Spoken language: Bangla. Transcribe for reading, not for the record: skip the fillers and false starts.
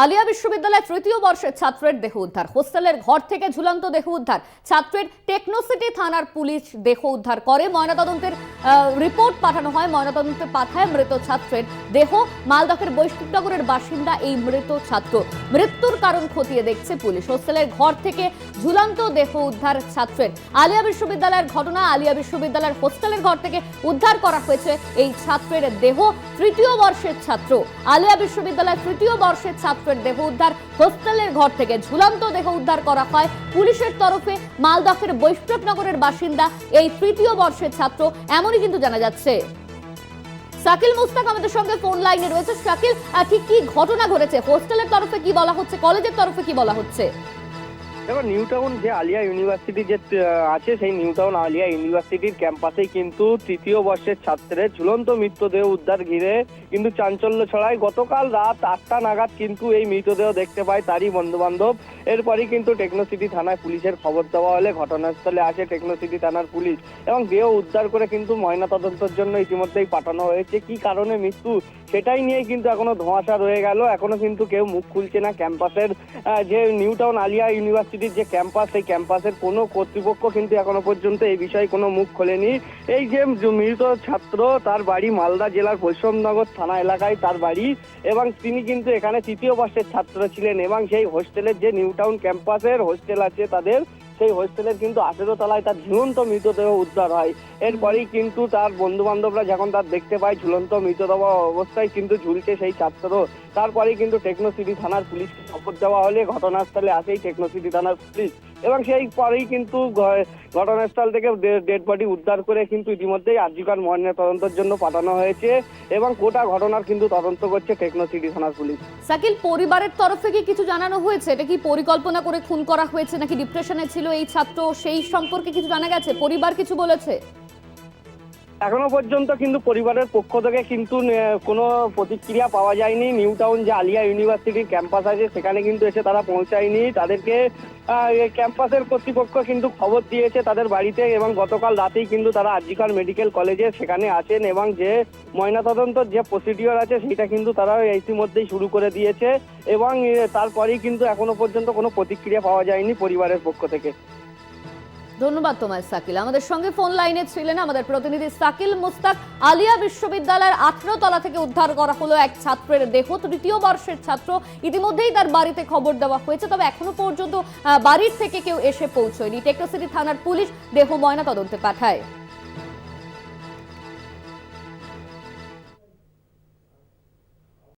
আলিয়া বিশ্ববিদ্যালয়ের তৃতীয় বর্ষের ছাত্রের দেহ উদ্ধার, হোস্টেলের ঘর থেকে ঝুলন্ত দেহ উদ্ধার। ছাত্রের টেকনোসিটি থানার পুলিশ দেহ উদ্ধার করে, ময়নাতদন্তের রিপোর্ট পাঠানো হয়। ময়নাতদন্তে পাঠায় মৃত ছাত্রের দেহ। মালদহের বৈষ্ণবনগরের বাসিন্দা এই মৃত ছাত্র। মৃত্যুর কারণ খতিয়ে দেখছে পুলিশ। হোস্টেলের ঘর থেকে ঝুলন্ত দেহ উদ্ধার ছাত্রের। আলিয়া বিশ্ববিদ্যালয়ের ঘটনা। আলিয়া বিশ্ববিদ্যালয়ের হোস্টেলের ঘর থেকে উদ্ধার করা হয়েছে এই ছাত্রের দেহ। তৃতীয় বর্ষের ছাত্র, আলিয়া বিশ্ববিদ্যালয়ের তৃতীয় বর্ষের ছাত্রের দেহ উদ্ধার। হোস্টেলের ঘর থেকে ঝুলন্ত দেহ উদ্ধার করা হয় পুলিশের তরফে। মালদহের বৈষ্ণবনগরের বাসিন্দা এই তৃতীয় বর্ষের ছাত্র, এমনই কিন্তু জানা যাচ্ছে। শাকিল মুস্তাক আমাদের সঙ্গে ফোন লাইনে রয়েছে। শাকিল, ঠিক কি ঘটনা ঘটেছে? হোস্টেলের তরফে কি বলা হচ্ছে, কলেজের তরফে কি বলা হচ্ছে? দেখো, নিউ টাউন যে আলিয়া ইউনিভার্সিটি যে আছে, সেই নিউ টাউন আলিয়া ইউনিভার্সিটির ক্যাম্পাসেই কিন্তু তৃতীয় বর্ষের ছাত্রের ঝুলন্ত মৃতদেহ উদ্ধার ঘিরে কিন্তু চাঞ্চল্য ছড়ায়। গতকাল রাত 8টা নাগাদ কিন্তু এই মৃতদেহ দেখতে পায় তারই বন্ধু বান্ধব। এরপরই কিন্তু টেকনোসিটি থানায় পুলিশের খবর দেওয়া হলে ঘটনাস্থলে আসে টেকনোসিটি থানার পুলিশ এবং দেহ উদ্ধার করে কিন্তু ময়নাতদন্তের জন্য ইতিমধ্যেই পাঠানো হয়েছে। কি কারণে মৃত্যু সেটাই নিয়ে কিন্তু এখনো ধোঁয়াশা রয়ে গেল। এখনো কিন্তু কেউ মুখ খুলছে না। ক্যাম্পাসের যে নিউ টাউন আলিয়া ইউনিভার্সিটির যে ক্যাম্পাস, সেই ক্যাম্পাসের কোনো কর্তৃপক্ষ কিন্তু এখনো পর্যন্ত এই বিষয়ে কোনো মুখ খোলেনি। এই যে মৃত ছাত্র, তার বাড়ি মালদা জেলার বৈষ্ণবনগর থানা এলাকায় তার বাড়ি, এবং তিনি কিন্তু এখানে তৃতীয় বর্ষের ছাত্র ছিলেন। এবং সেই হোস্টেলের যে নিউ টাউন ক্যাম্পাসের হোস্টেল আছে তাদের, সেই হোস্টেলের কিন্তু 18 তলায় তার ঝুলন্ত মৃতদেহ উদ্ধার হয়। এরপরেই কিন্তু তার বন্ধু বান্ধবরা যখন তার দেখতে পায় ঝুলন্ত মৃতদেহ অবস্থায় কিন্তু ঝুলছে সেই ছাত্র, তারপরেই কিন্তু টেকনোসিটি থানার পুলিশকে খবর দেওয়া হলে ঘটনাস্থলে আসেই টেকনোসিটি থানার পুলিশ, এবং সেই পরেই কিন্তু ঘটনাস্থল থেকে ডেড বডি উদ্ধার করে কিন্তু ইতিমধ্যেই আরজিকর ময়নাতদন্তের জন্য পাঠানো হয়েছে এবং গোটা ঘটনার কিন্তু তদন্ত করছে টেকনোসিটি থানার পুলিশ। শাকিল, পরিবারের তরফে কি কিছু জানানো হয়েছে? এটা কি পরিকল্পনা করে খুন করা হয়েছে নাকি ডিপ্রেশনে ছিল এই ছাত্র, সেই সম্পর্কে কিছু জানা গেছে? পরিবার কিছু বলেছে? এখনো পর্যন্ত কিন্তু পরিবারের পক্ষ থেকে কিন্তু কোনো প্রতিক্রিয়া পাওয়া যায়নি। নিউ টাউন যে আলিয়া ইউনিভার্সিটির ক্যাম্পাস আছে সেখানে কিন্তু এসে তারা পৌঁছায়নি। তাদেরকে ক্যাম্পাসের কর্তৃপক্ষ কিন্তু খবর দিয়েছে তাদের বাড়িতে, এবং গতকাল রাতেই কিন্তু তারা আরজিকর মেডিকেল কলেজে সেখানে আছেন, এবং যে ময়নাতদন্তের যে প্রসিডিওর আছে সেটা কিন্তু তারা ইতিমধ্যেই শুরু করে দিয়েছে, এবং তারপরেই কিন্তু এখনো পর্যন্ত কোনো প্রতিক্রিয়া পাওয়া যায়নি পরিবারের পক্ষ থেকে। ধন্যবাদ তোমায় শাকিল। আমাদের সঙ্গে ফোন লাইনে ছিলেন আমাদের প্রতিনিধি শাকিল মুস্তাক। আলিয়া বিশ্ববিদ্যালয়ের 18 তলা থেকে উদ্ধার করা হলো এক ছাত্রের দেহ, তৃতীয় বর্ষের ছাত্র। ইতিমধ্যেই তার বাড়িতে খবর দেওয়া হয়েছে, তবে এখনো পর্যন্ত বাড়ির থেকে কেউ এসে পৌঁছয়নি। টেকনোসিটি থানার পুলিশ দেহ ময়নাতদন্তে পাঠায়।